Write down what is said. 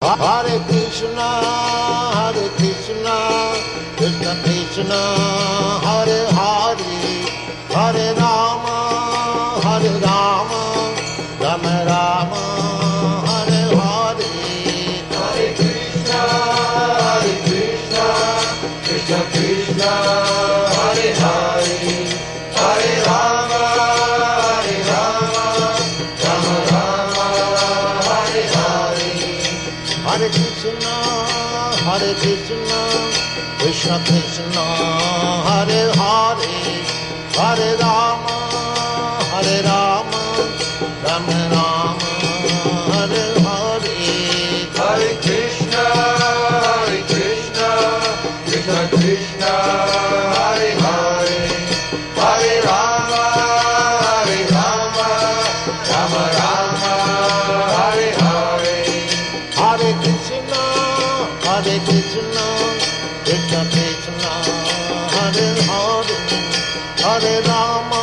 Hare Krishna, Krishna Krishna, Hare Hare, Hare Rama, Rama Rama, Hare Hare. Hare Krishna, Krishna Krishna, Hare Hare, Hare Rama, Rama Rama, Hare Hare. Hare Krishna, Krishna Krishna, Hare Hare, Hare Rama, Rama Rama, Hare Hare. Hare Krishna, Krishna Krishna, Hare Hare, Hare Rama, Rama Rama, Hare Hare. Hare Krishna, Krishna Krishna, Hare Hare, Hare Rama,